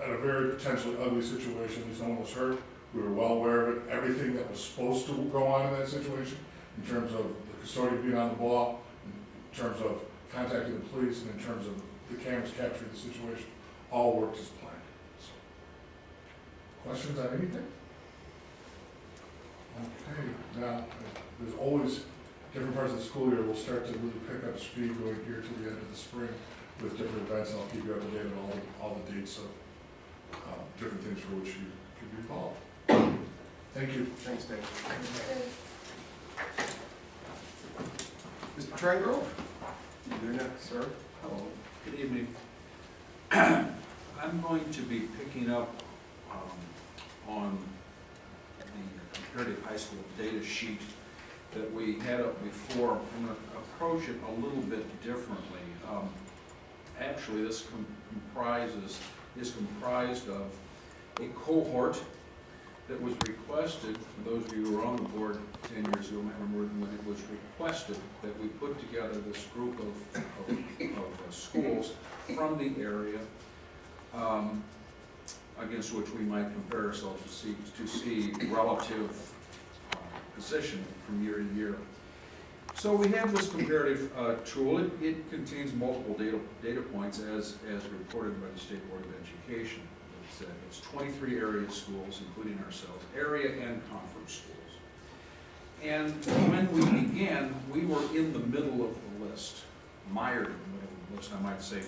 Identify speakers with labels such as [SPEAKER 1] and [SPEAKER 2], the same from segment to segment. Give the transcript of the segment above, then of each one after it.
[SPEAKER 1] at a very potentially ugly situation. At least no one was hurt. We were well aware of it. Everything that was supposed to go on in that situation, in terms of the custodian being on the ball, in terms of contacting the police, and in terms of the cameras capturing the situation, all worked as planned. So, questions on anything? Okay, now, there's always different parts of the school year. We'll start to really pick up speed going here till the end of the spring with different events, and I'll keep you up to date on all the dates of different things for which you could be involved. Thank you.
[SPEAKER 2] Thanks, Dave. Mr. Trangrove? You're next, sir.
[SPEAKER 3] Hello, good evening. I'm going to be picking up on the comparative high school data sheet that we had up before. I'm going to approach it a little bit differently. Actually, this is comprised of a cohort that was requested. For those of you who were on the board 10 years ago, might remember when it was requested that we put together this group of schools from the area against which we might compare ourselves to see relative position from year to year. So we have this comparative tool. It contains multiple data points as reported by the State Board of Education. It's 23 area schools, including ourselves, area and conference schools. And when we began, we were in the middle of the list, mired in the middle of the list, I might say,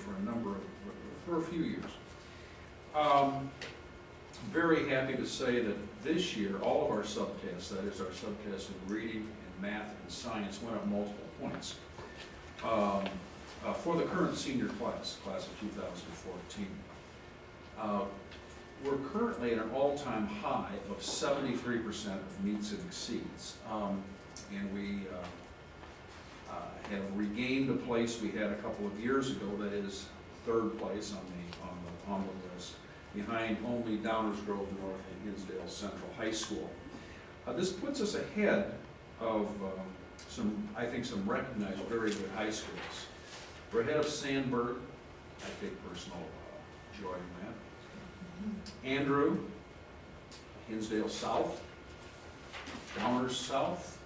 [SPEAKER 3] for a few years. Very happy to say that this year, all of our subtests, that is our subtests in reading and math and science, went up multiple points. For the current senior class of 2014. We're currently at an all-time high of 73% of meets and exceeds. And we have regained a place we had a couple of years ago, that is third place on the list, behind only Downers Grove North and Hinsdale Central High School. This puts us ahead of I think some recognized very good high schools. We're ahead of Sandburg. I take personal joy in that. Andrew, Hinsdale South, Downers South,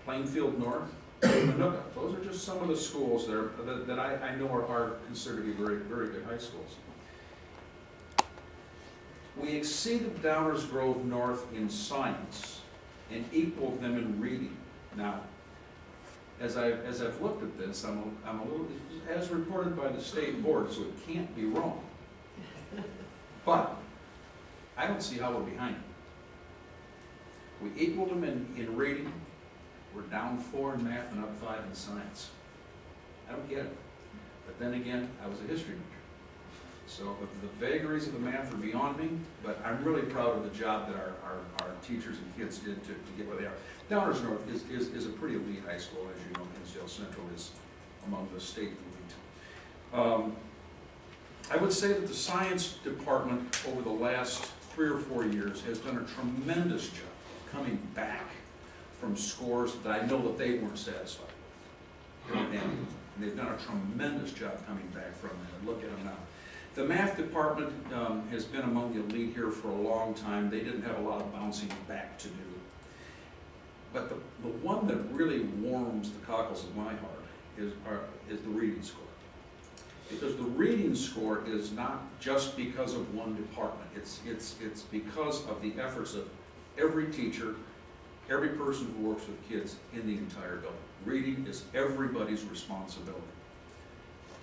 [SPEAKER 3] Plainfield North, Manuka. Those are just some of the schools there that I know are considered to be very, very good high schools. We exceeded Downers Grove North in science and equaled them in reading. Now, as I've looked at this, I'm a little, as reported by the state board, so it can't be wrong. But I don't see how we're behind them. We equaled them in reading. We're down 4 in math and up 5 in science. I don't get it. But then again, I was a history major. So the vagaries of the math are beyond me, but I'm really proud of the job that our teachers and kids did to get where they are. Downers North is a pretty elite high school, as you know. Hinsdale Central is among the state elite. I would say that the science department over the last 3 or 4 years has done a tremendous job coming back from scores that I know that they weren't satisfied with. And they've done a tremendous job coming back from that. Look at them now. The math department has been among the elite here for a long time. They didn't have a lot of bouncing back to do. But the one that really warms the cockles of my heart is the reading score. Because the reading score is not just because of one department. It's because of the efforts of every teacher, every person who works with kids in the entire building. Reading is everybody's responsibility.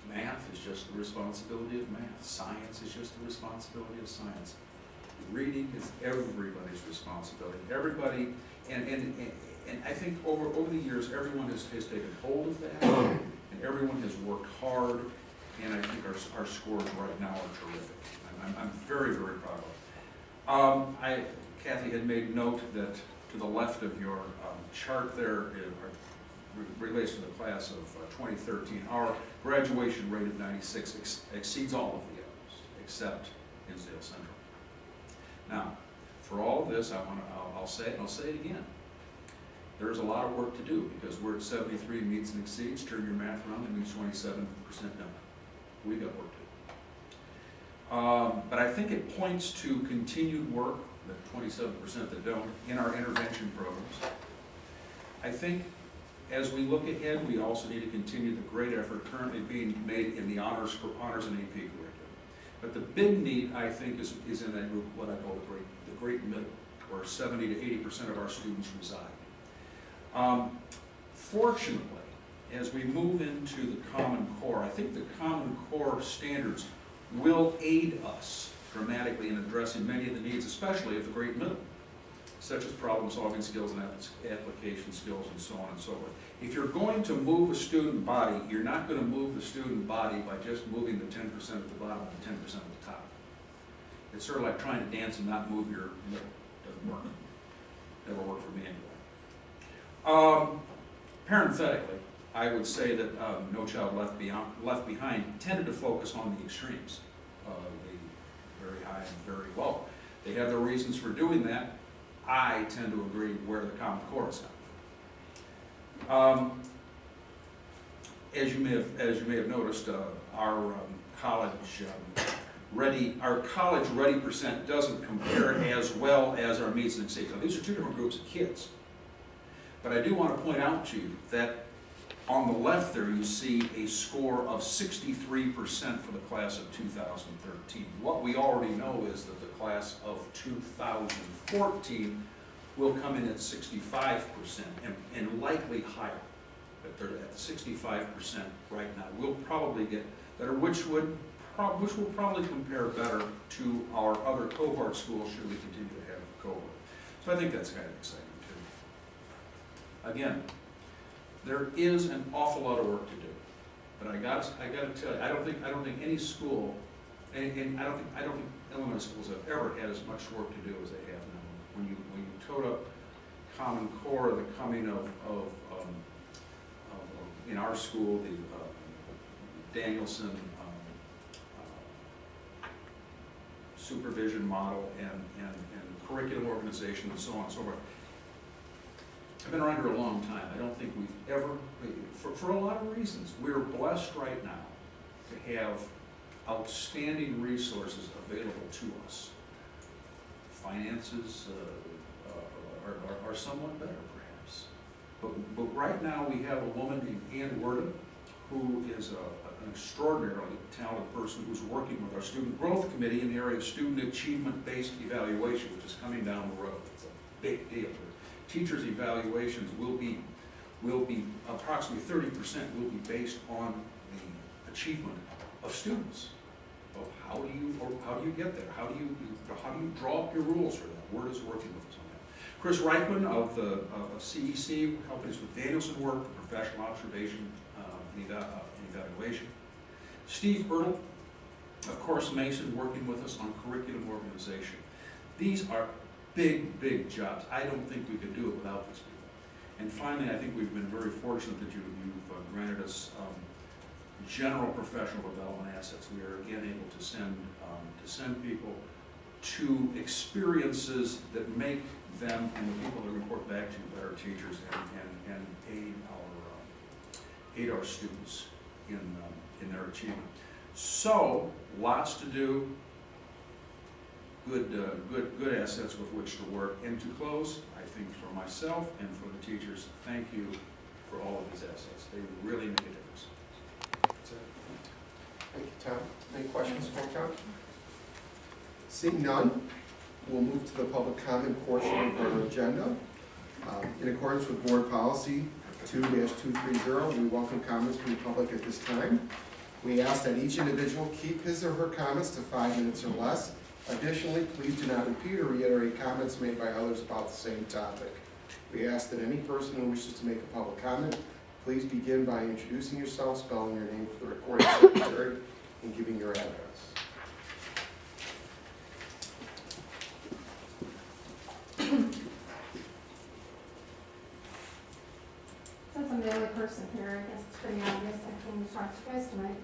[SPEAKER 3] Math is just the responsibility of math. Science is just the responsibility of science. Reading is everybody's responsibility. Everybody, and I think over the years, everyone has taken hold of that, and everyone has worked hard, and I think our scores right now are terrific. I'm very, very proud of it. Kathy had made note that to the left of your chart there relates to the class of 2013. Our graduation rate of 96 exceeds all of the others, except Hinsdale Central. Now, for all of this, I'll say it, and I'll say it again. There's a lot of work to do because we're at 73 meets and exceeds. Turn your math around, that means 27% done. We got work to do. But I think it points to continued work, the 27% that don't, in our intervention programs. I think as we look ahead, we also need to continue the great effort currently being made in the honors and AP curriculum. But the big need, I think, is in that group, what I call the great middle, where 70 to 80% of our students reside. Fortunately, as we move into the Common Core, I think the Common Core standards will aid us dramatically in addressing many of the needs, especially of the great middle, such as problem-solving skills and application skills and so on and so forth. If you're going to move a student body, you're not going to move the student body by just moving the 10% at the bottom and 10% at the top. It's sort of like trying to dance and not move your middle. Doesn't work. Never worked for me anyway. Parenthetically, I would say that No Child Left Behind tended to focus on the extremes, the very high and very low. They have their reasons for doing that. I tend to agree where the Common Core is coming from. As you may have noticed, our college ready percent doesn't compare as well as our meets and exceeds. Now, these are two different groups of kids. But I do want to point out to you that on the left there you see a score of 63% for the class of 2013. What we already know is that the class of 2014 will come in at 65% and likely higher. But they're at 65% right now. We'll probably get better, which will probably compare better to our other cohort schools should we continue to have a cohort. So I think that's kind of exciting too. Again, there is an awful lot of work to do, but I got to tell you, I don't think any school, and I don't think elementary schools have ever had as much work to do as they have now. When you total up Common Core, the coming of in our school, the Danielson supervision model and curriculum organization and so on and so forth. I've been around here a long time. I don't think we've ever, for a lot of reasons, we're blessed right now to have outstanding resources available to us. Finances are somewhat better, perhaps. But right now we have a woman named Ann Worden, who is an extraordinarily talented person who's working with our Student Growth Committee in the area of student achievement-based evaluation, which is coming down the road. It's a big deal. Teachers' evaluations will be approximately 30% will be based on the achievement of students. Well, how do you get there? How do you draw up your rules for that? Word is working with us on that. Chris Reichman of CEC helping us with Danielson work, professional observation and evaluation. Steve Ertl, of course, Mason, working with us on curriculum organization. These are big jobs. I don't think we could do it without these people. And finally, I think we've been very fortunate that you've granted us general professional development assets. We are again able to send people to experiences that make them and the people that report back to better teachers and aid our students in their achievement. So lots to do. Good assets with which to work. And to close, I think for myself and for the teachers, thank you for all of these assets. They really make a difference.
[SPEAKER 2] That's it. Thank you, Tom. Any questions for Tom? Seeing none, we'll move to the public comment portion of our agenda. In accordance with Board Policy 2-230, we welcome comments from the public at this time. We ask that each individual keep his or her comments to 5 minutes or less. Additionally, please do not repeat or reiterate comments made by others about the same topic. We ask that any person who wishes to make a public comment, please begin by introducing yourself, spelling your name for the recording secretary, and giving your address.
[SPEAKER 4] Since I'm the only person here, I guess it's pretty obvious I came to talk to you guys tonight.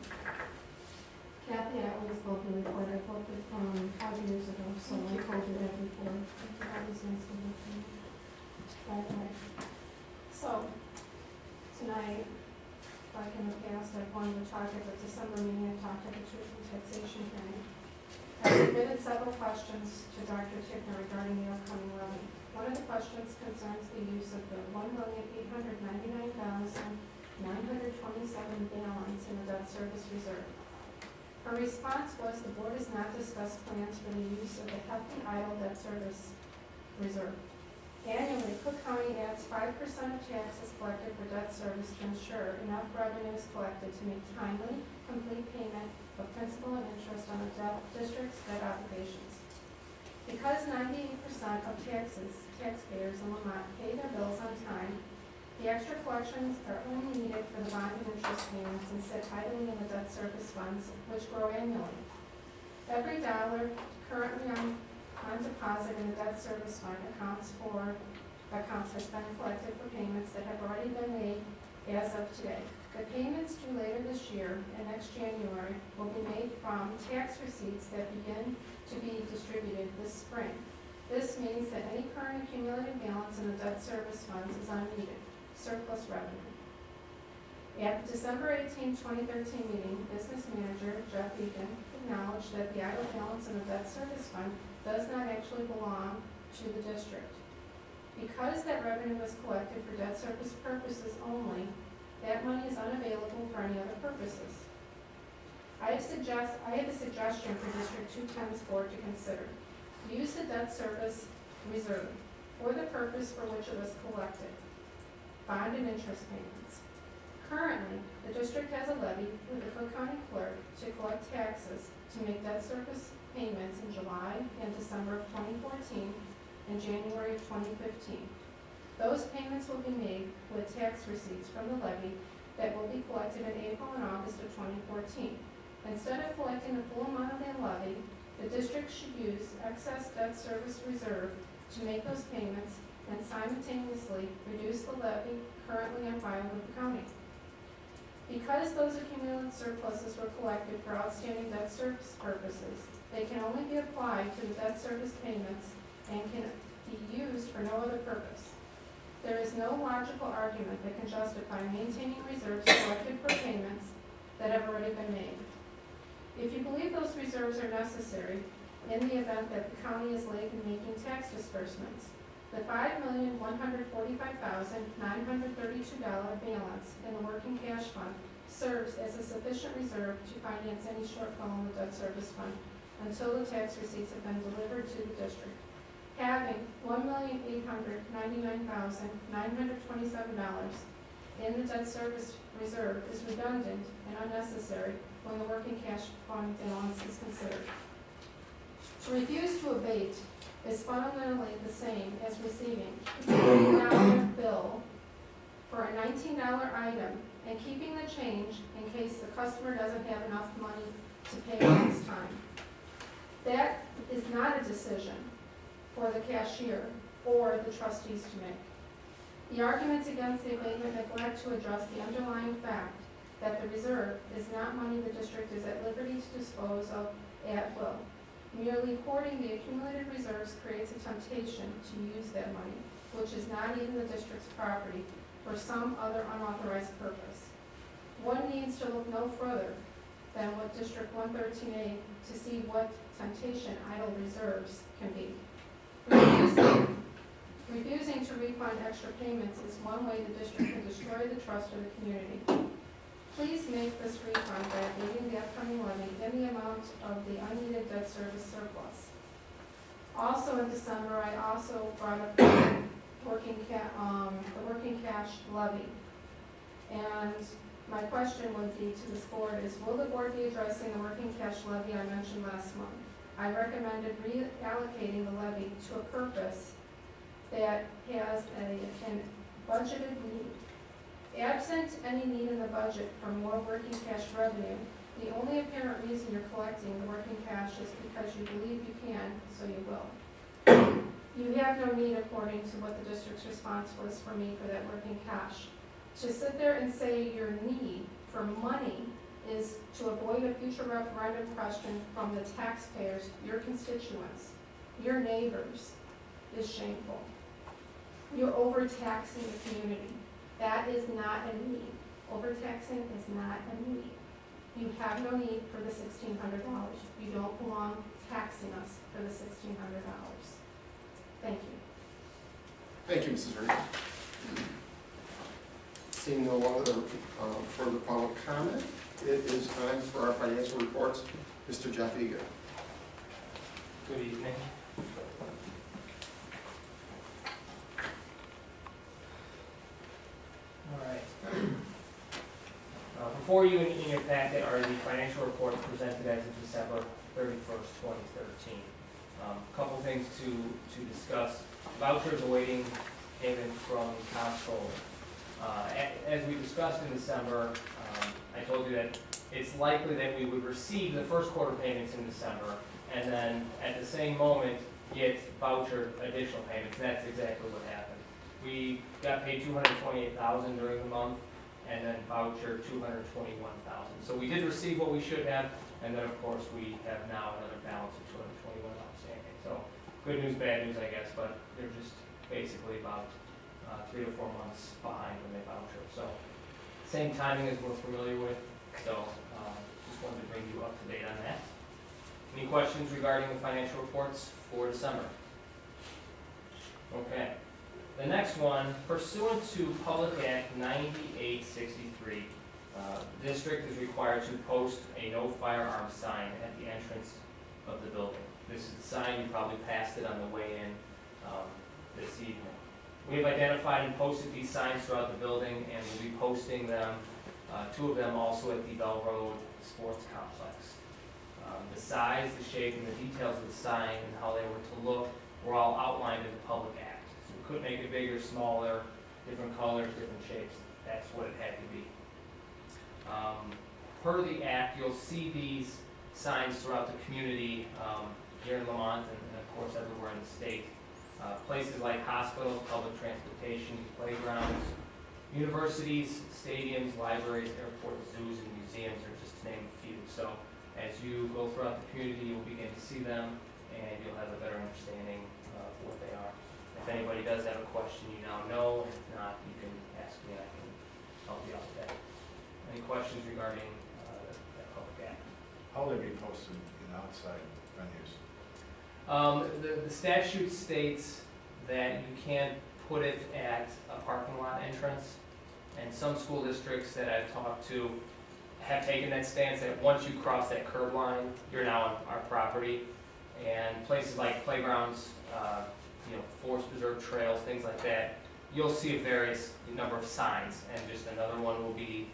[SPEAKER 4] Kathy, I always love the report. I built it 5 years ago, so I told you that before. That was nice to look at. Right. So, tonight, like in the past, I've wanted to talk at the December meeting, I talked at the truth and taxation hearing. I submitted several questions to Dr. Tickner regarding the upcoming levy. One of the questions concerns the use of the $1,899,927 balance in the debt service reserve. Her response was the board has not discussed plans for the use of the hefty idle debt service reserve. Annually, Cook County adds 5% of taxes collected for debt service to ensure enough revenue is collected to make timely, complete payment of principal and interest on the district's debt obligations. Because 98% of taxpayers in Lemont pay their bills on time, the extra collections are only needed for the bond and interest payments and sit idly in the debt service funds, which grow annually. Every dollar currently on deposit in the debt service fund accounts has been collected for payments that have already been made as of today. The payments due later this year and next January will be made from tax receipts that begin to be distributed this spring. This means that any current accumulated balance in the debt service funds is unneeded, surplus revenue. At the December 18, 2013 meeting, Business Manager Jeff Egan acknowledged that the idle balance in the debt service fund does not actually belong to the district. Because that revenue was collected for debt service purposes only, that money is unavailable for any other purposes. I have a suggestion for District 210's board to consider. Use the debt service reserve for the purpose for which it was collected, bond and interest payments. Currently, the district has a levy with the Cook County clerk to collect taxes to make debt service payments in July and December of 2014 and January of 2015. Those payments will be made with tax receipts from the levy that will be collected in April and August of 2014. Instead of collecting the full amount of that levy, the district should use excess debt service reserve to make those payments and simultaneously reduce the levy currently on file with the county. Because those accumulated surpluses were collected for outstanding debt service purposes, they can only be applied to the debt service payments and can be used for no other purpose. There is no logical argument that can justify maintaining reserves collected for payments that have already been made. If you believe those reserves are necessary in the event that the county is late in making tax disbursements, the $5,145,932 balance in the working cash fund serves as a sufficient reserve to finance any shortfall in the debt service fund until the tax receipts have been delivered to the district. Having $1,899,927 in the debt service reserve is redundant and unnecessary when the working cash fund balance is considered. To refuse to abate is fundamentally the same as receiving a $50 bill for a $19 item and keeping the change in case the customer doesn't have enough money to pay at this time. That is not a decision for the cashier or the trustees to make. The arguments against the abatement neglect to address the underlying fact that the reserve is not money the district is at liberty to dispose of at will. Merely hoarding the accumulated reserves creates a temptation to use that money, which is not even the district's property, for some other unauthorized purpose. One needs to look no further than what District 113A to see what temptation idle reserves can be. Refusing to refund extra payments is one way the district can destroy the trust of the community. Please make this refund by abating the upcoming levy in the amount of the unneeded debt service surplus. Also in December, I also brought up the working cash levy. And my question would be to this board is, will the board be addressing the working cash levy I mentioned last month? I recommended reallocating the levy to a purpose that has a budgeted need. Absent any need in the budget for more working cash revenue, the only apparent reason you're collecting the working cash is because you believe you can, so you will. You have no need according to what the district's response was for me for that working cash. To sit there and say your need for money is to avoid a future referendum question from the taxpayers, your constituents, your neighbors, is shameful. You're overtaxing the community. That is not a need. Overtaxing is not a need. You have no need for the $1,600. You don't belong taxing us for the $1,600. Thank you.
[SPEAKER 2] Thank you, Mrs. Reed. Seeing no other further public comment, it is time for our financial reports. Mr. Jeff Egan.
[SPEAKER 5] Good evening. All right. Before you in your packet are the financial reports presented as of December 31st, 2013. Couple things to discuss. Vouchers awaiting payment from comptroller. As we discussed in December, I told you that it's likely that we would receive the first quarter payments in December, and then at the same moment get voucher additional payments. And that's exactly what happened. We got paid $228,000 during the month, and then voucher $221,000. So we did receive what we should have, and then of course we have now another balance of $221 outstanding. So good news, bad news, I guess, but they're just basically about 3 to 4 months behind when they voucher. So same timing as we're familiar with. So just wanted to bring you up to date on that. Any questions regarding the financial reports for December? Okay. The next one, pursuant to Public Act 9863, the district is required to post a no firearms sign at the entrance of the building. This is the sign, you probably passed it on the way in this evening. We have identified and posted these signs throughout the building, and we'll be posting them, 2 of them also at the Bell Road Sports Complex. The size, the shape, and the details of the sign and how they were to look were all outlined in the Public Act. So we couldn't make it bigger, smaller, different colors, different shapes. That's what it had to be. Per the Act, you'll see these signs throughout the community here in Lemont and of course everywhere in the state. Places like hospitals, public transportation, playgrounds, universities, stadiums, libraries, airports, zoos, and museums are just to name a few. So as you go throughout the community, you'll begin to see them and you'll have a better understanding of what they are. If anybody does have a question, you now know. If not, you can ask me and I can help you out with that. Any questions regarding that Public Act?
[SPEAKER 6] How will they be posted in outside venues?
[SPEAKER 5] The statute states that you can't put it at a parking lot entrance, and some school districts that I've talked to have taken that stance that once you cross that curb line, you're now on our property. And places like playgrounds, forest preserve trails, things like that, you'll see a various number of signs, and just another one will be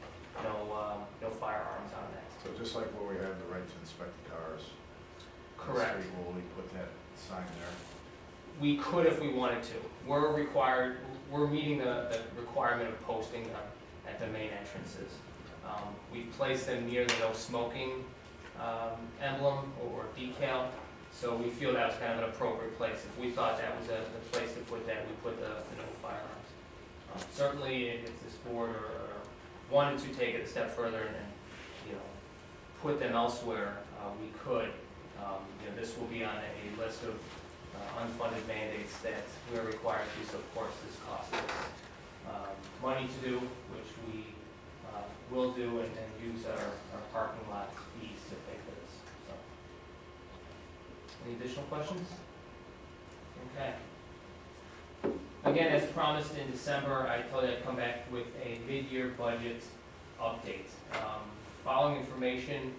[SPEAKER 5] no firearms on that.
[SPEAKER 6] So just like where we have the right to inspect the cars.
[SPEAKER 5] Correct.
[SPEAKER 6] Will we put that sign there?
[SPEAKER 5] We could if we wanted to. We're meeting the requirement of posting them at the main entrances. We place them near the no smoking emblem or decal, so we feel that was kind of an appropriate place. If we thought that was the place to put that, we put the no firearms. Certainly, if this board or wanted to take it a step further and put them elsewhere, we could. This will be on a list of unfunded mandates that we're required to, so of course this costs us money to do, which we will do and use our parking lot fees to pay for this. So, any additional questions? Okay. Again, as promised in December, I told you I'd come back with a mid-year budget update. Following information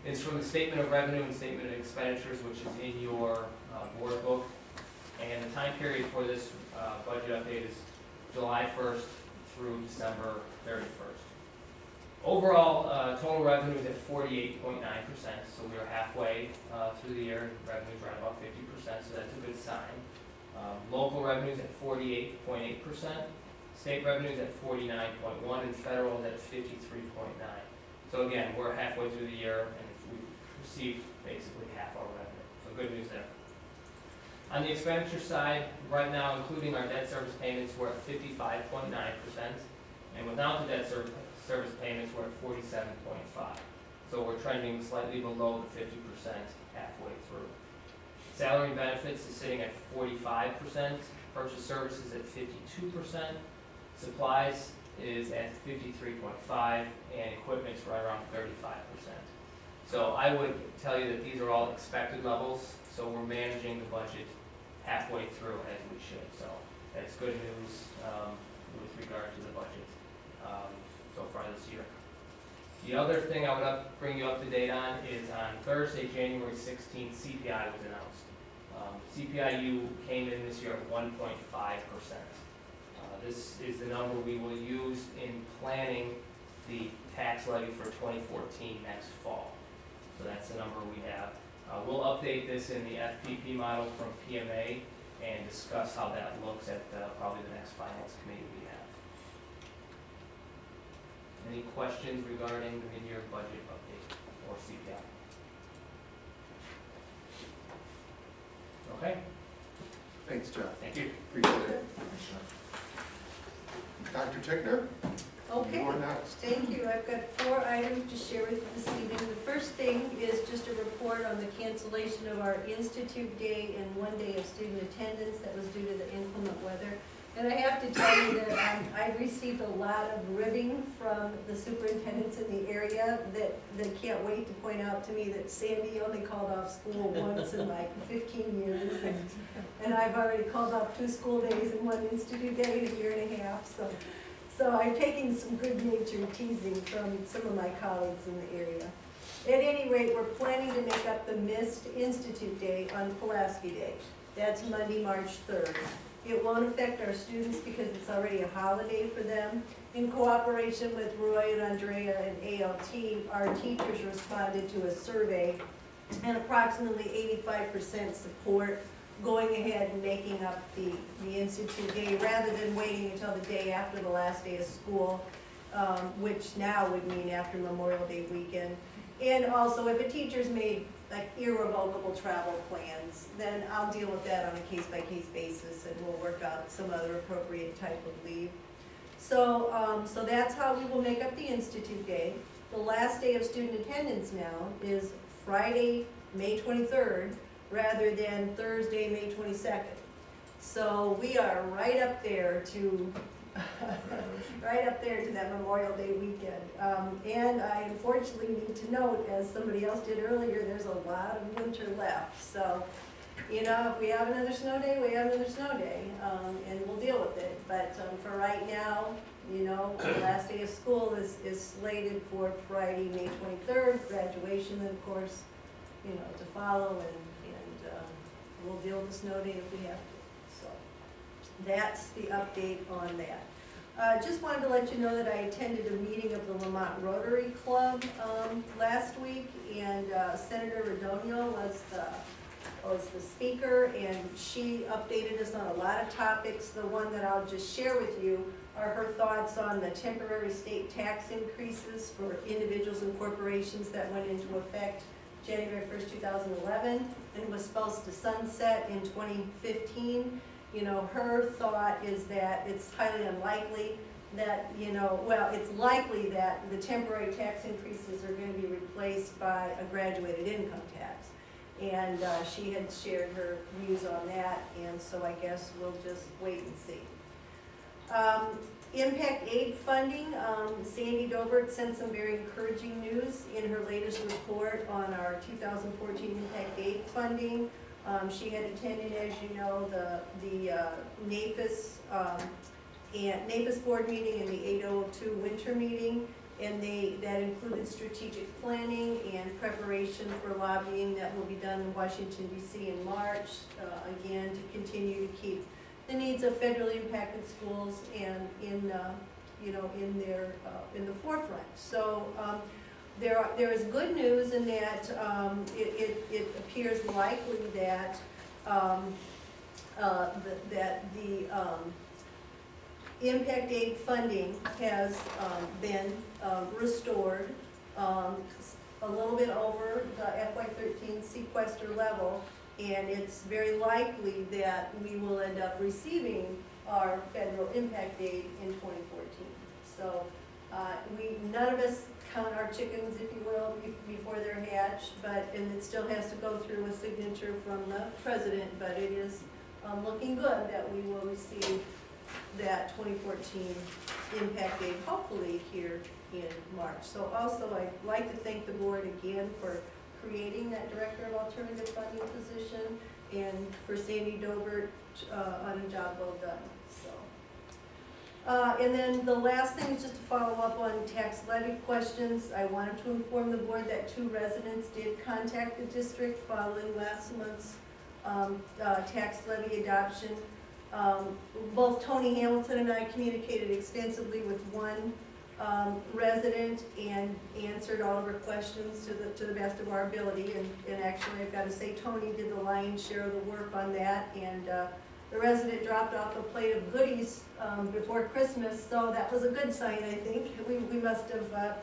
[SPEAKER 5] is from the Statement of Revenue and Statement of Expenditures, which is in your board book. And the time period for this budget update is July 1st through December 31st. Overall, total revenue is at 48.9%, so we are halfway through the year. Revenue is right about 50%, so that's a good sign. Local revenue is at 48.8%, state revenue is at 49.1%, and federal is at 53.9%. So again, we're halfway through the year, and we've received basically half our revenue. So good news there. On the expenditure side, right now, including our debt service payments, we're at 55.9%, and without the debt service payments, we're at 47.5%. So we're trending slightly below the 50% halfway through. Salary and benefits is sitting at 45%, purchase services at 52%, supplies is at 53.5, and equipment's right around 35%. So I would tell you that these are all expected levels, so we're managing the budget halfway through as we should. So that's good news with regard to the budget so far this year. The other thing I would bring you up to date on is on Thursday, January 16th, CPI was announced. CPIU came in this year at 1.5%. This is the number we will use in planning the tax levy for 2014 next fall. So that's the number we have. We'll update this in the FPP model from PMA and discuss how that looks at probably the next finance committee we have. Any questions regarding the mid-year budget update or CPI? Okay,
[SPEAKER 2] Thanks, Jeff.
[SPEAKER 5] thank you.
[SPEAKER 2] Appreciate it. Dr. Tickner?
[SPEAKER 7] Okay,
[SPEAKER 2] You're next.
[SPEAKER 7] thank you. I've got 4 items to share with you this evening. The first thing is just a report on the cancellation of our Institute Day and 1 day of student attendance that was due to the inclement weather. And I have to tell you that I've received a lot of ribbing from the superintendents in the area that can't wait to point out to me that Sandy only called off school once in like 15 years. And I've already called off 2 school days and 1 Institute Day in a year and a half. So I'm taking some good-natured teasing from some of my colleagues in the area. At any rate, we're planning to make up the missed Institute Day on Pulaski Day. That's Monday, March 3rd. It won't affect our students because it's already a holiday for them. In cooperation with Roy and Andrea and ALT, our teachers responded to a survey, and approximately 85% support going ahead and making up the Institute Day rather than waiting until the day after the last day of school, which now would mean after Memorial Day weekend. And also, if a teacher's made like irrevocable travel plans, then I'll deal with that on a case-by-case basis, and we'll work out some other appropriate type of leave. So, so that's how we will make up the Institute Day. The last day of student attendance now is Friday, May 23rd, rather than Thursday, May 22nd. So we are right up there to that Memorial Day weekend. And I unfortunately need to note, as somebody else did earlier, there's a lot of winter left. So, you know, if we have another snow day, we have another snow day, and we'll deal with it. But for right now, you know, the last day of school is slated for Friday, May 23rd, graduation, and of course, you know, to follow, and we'll deal with the snow day if we have to. So that's the update on that. Just wanted to let you know that I attended a meeting of the Lemont Rotary Club last week, and Senator Radonio was the speaker, and she updated us on a lot of topics. The one that I'll just share with you are her thoughts on the temporary state tax increases for individuals and corporations that went into effect January 1st, 2011, and was supposed to sunset in 2015. You know, her thought is that it's highly unlikely that, you know, well, it's likely that the temporary tax increases are going to be replaced by a graduated income tax. And she had shared her views on that, and so I guess we'll just wait and see. Impact aid funding, Sandy Dobert sent some very encouraging news in her latest report on our 2014 impact aid funding. She had attended, as you know, the NAPIS board meeting and the 802 winter meeting, and that included strategic planning and preparation for lobbying that will be done in Washington, D.C. in March, again, to continue to keep the needs of federally impacted schools and in the forefront. So there is good news in that it appears likely that the impact aid funding has been restored a little bit over the FY13 sequester level. And it's very likely that we will end up receiving our federal impact aid in 2014. So none of us count our chickens, if you will, before they're hatched, and it still has to go through a signature from the president, but it is looking good that we will receive that 2014 impact date, hopefully here in March. So also, I'd like to thank the board again for creating that Director of Alternative Funding position, and for Sandy Dobert on a job well done, so. And then the last thing is just to follow up on tax levy questions. I wanted to inform the board that 2 residents did contact the district following last month's tax levy adoption. Both Tony Hamilton and I communicated extensively with one resident and answered all of her questions to the best of our ability. And actually, I've got to say, Tony did the lion's share of the work on that. And the resident dropped off a plate of goodies before Christmas, so that was a good sign, I think. We must have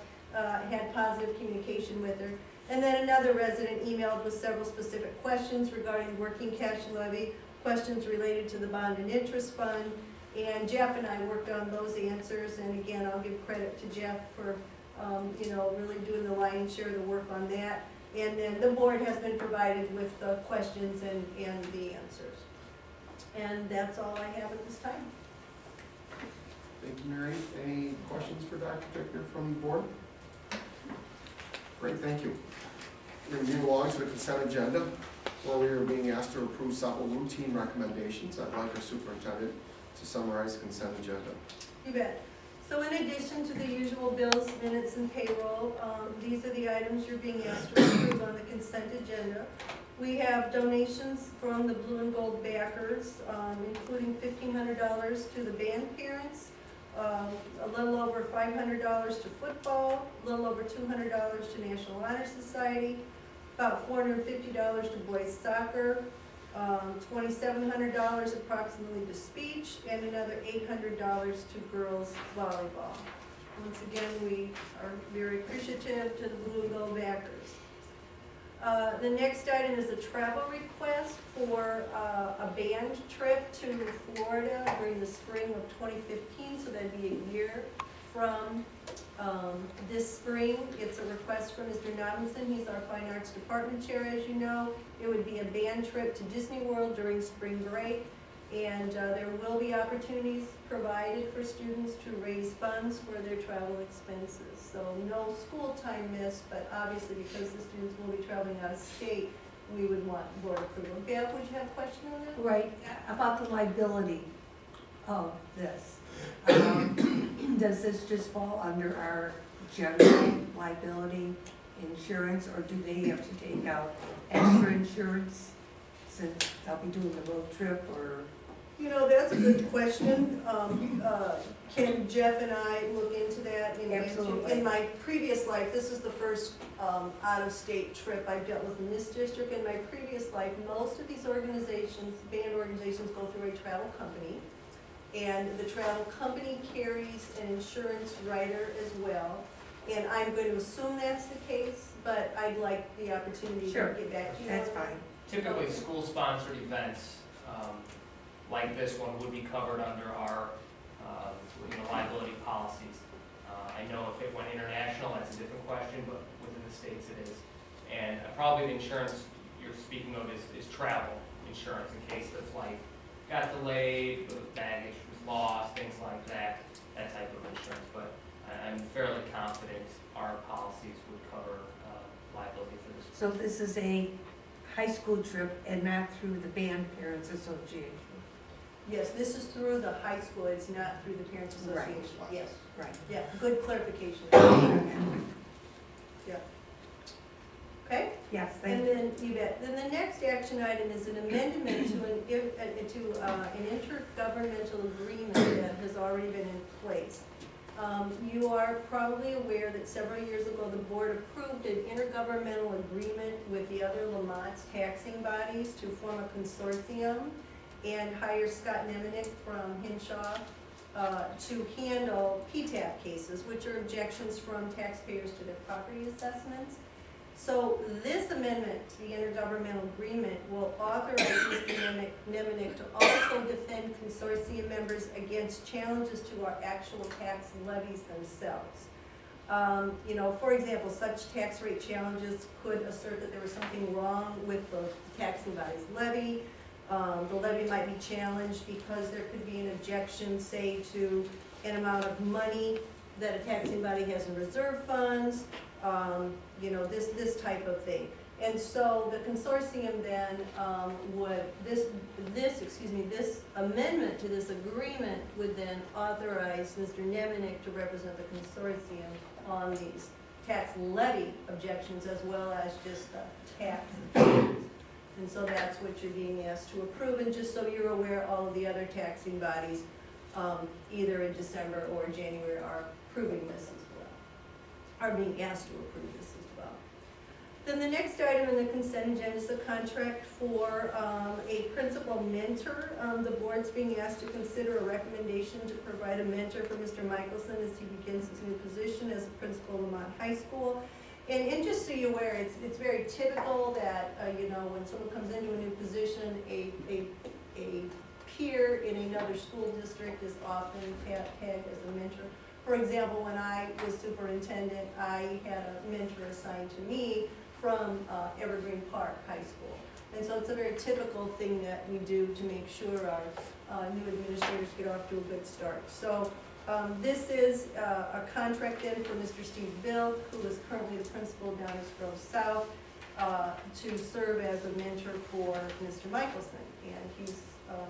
[SPEAKER 7] had positive communication with her. And then another resident emailed with several specific questions regarding working cash levy, questions related to the bond and interest fund. And Jeff and I worked on those answers, and again, I'll give credit to Jeff for, really doing the lion's share of the work on that. And then the board has been provided with the questions and the answers. And that's all I have at this time.
[SPEAKER 2] Thank you, Mary. Any questions for Dr. Dickner from the board? Great, thank you. We're going to move along to the consent agenda, where we are being asked to approve several routine recommendations. I'd like our superintendent to summarize the consent agenda.
[SPEAKER 7] You bet. So in addition to the usual bills, minutes, and payroll, these are the items you're being asked to approve on the consent agenda. We have donations from the Blue and Gold backers, including $1,500 to the band parents, a little over $500 to football, a little over $200 to National Honor Society, about $450 to boys soccer, $2,700 approximately to speech, and another $800 to girls volleyball. Once again, we are very appreciative to the Blue and Gold backers. The next item is a travel request for a band trip to Florida during the spring of 2015, so that'd be a year from this spring. It's a request from Mr. Nobinson. He's our Fine Arts Department Chair, as you know. It would be a band trip to Disney World during spring break, and there will be opportunities provided for students to raise funds for their travel expenses. So no school time missed, but obviously because the students will be traveling out of state, we would want board approval. Bev, would you have a question on that?
[SPEAKER 8] Right, about the liability of this. Does this just fall under our general liability insurance, or do they have to take out extra insurance since they'll be doing the road trip, or?
[SPEAKER 7] You know, that's a good question. Can Jeff and I look into that?
[SPEAKER 8] Absolutely.
[SPEAKER 7] In my previous life, this is the first out-of-state trip I've dealt with in this district. In my previous life, most of these organizations, band organizations, go through a travel company. And the travel company carries an insurance rider as well. And I'm going to assume that's the case, but I'd like the opportunity
[SPEAKER 8] Sure.
[SPEAKER 7] to get back to you.
[SPEAKER 8] That's
[SPEAKER 7] on that.
[SPEAKER 8] fine.
[SPEAKER 5] Typically, school-sponsored events like this one would be covered under our liability policies. I know if it went international, that's a different question, but within the states it is. And probably the insurance you're speaking of is travel insurance in case the flight got delayed, the baggage was lost, things like that type of insurance. But I'm fairly confident our policies would cover liability for this.
[SPEAKER 8] So this is a high school trip and not through the Band Parents Association?
[SPEAKER 7] Yes, this is through the high school, it's not through the Parents
[SPEAKER 8] Right.
[SPEAKER 7] Association. Yes,
[SPEAKER 8] Right.
[SPEAKER 7] yeah, good clarification. Yeah. Okay?
[SPEAKER 8] Yes,
[SPEAKER 7] And
[SPEAKER 8] thank you.
[SPEAKER 7] then, you bet, then the next action item is an amendment to an intergovernmental agreement that has already been in place. You are probably aware that several years ago, the board approved an intergovernmental agreement with the other Lemont taxing bodies to form a consortium and hire Scott Nemenick from Hinshaw to handle PTAP cases, which are objections from taxpayers to their property assessments. So this amendment to the intergovernmental agreement will authorize Mr. Nemenick to also defend consortium members against challenges to our actual tax levies themselves. For example, such tax rate challenges could assert that there was something wrong with the taxing body's levy. The levy might be challenged because there could be an objection, say, to an amount of money that a taxing body has in reserve funds, you know, this type of thing. And so the consortium then would, this amendment to this agreement would then authorize Mr. Nemenek to represent the consortium on these tax levy objections as well as just the tax objections. And so that's what you're being asked to approve, and just so you're aware, all of the other taxing bodies, either in December or January, are approving this as well, are being asked to approve this as well. Then the next item in the consent agenda is the contract for a principal mentor. The board's being asked to consider a recommendation to provide a mentor for Mr. Michelson as he begins his new position as a principal of Lemont High School. And just so you're aware, it's very typical that, you know, when someone comes into a new position, a peer in another school district is often tagged as a mentor. For example, when I was superintendent, I had a mentor assigned to me from Evergreen Park High School. And so it's a very typical thing that we do to make sure our new administrators get off to a good start. So this is a contract then for Mr. Steve Bill, who is currently the principal down at Grove South, to serve as a mentor for Mr. Michelson. And he's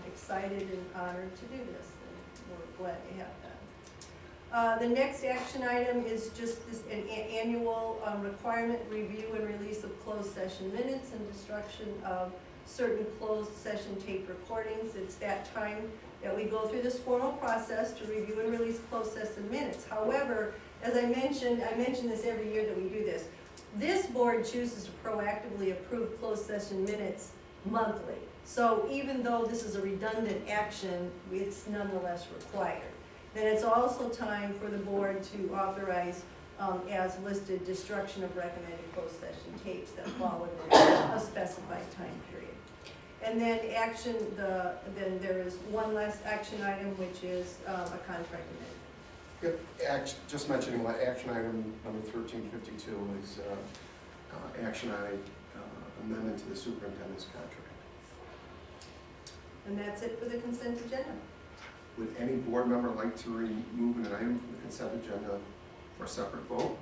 [SPEAKER 7] excited and honored to do this, and we're glad to have that. The next action item is just this an annual requirement, review and release of closed session minutes and destruction of certain closed session tape recordings. It's that time that we go through this formal process to review and release closed session minutes. However, as I mention this every year that we do this. This board chooses to proactively approve closed session minutes monthly. So even though this is a redundant action, it's nonetheless required. Then it's also time for the board to authorize, as listed, destruction of recommended closed session tapes that fall within a specified time period. And then then there is one last action item, which is a contract amendment.
[SPEAKER 2] Yep, just mentioning what action item number 1352 is action item amendment to the superintendent's contract.
[SPEAKER 7] And that's it for the consent agenda.
[SPEAKER 2] Would any board member like to remove an item from the consent agenda for a separate vote?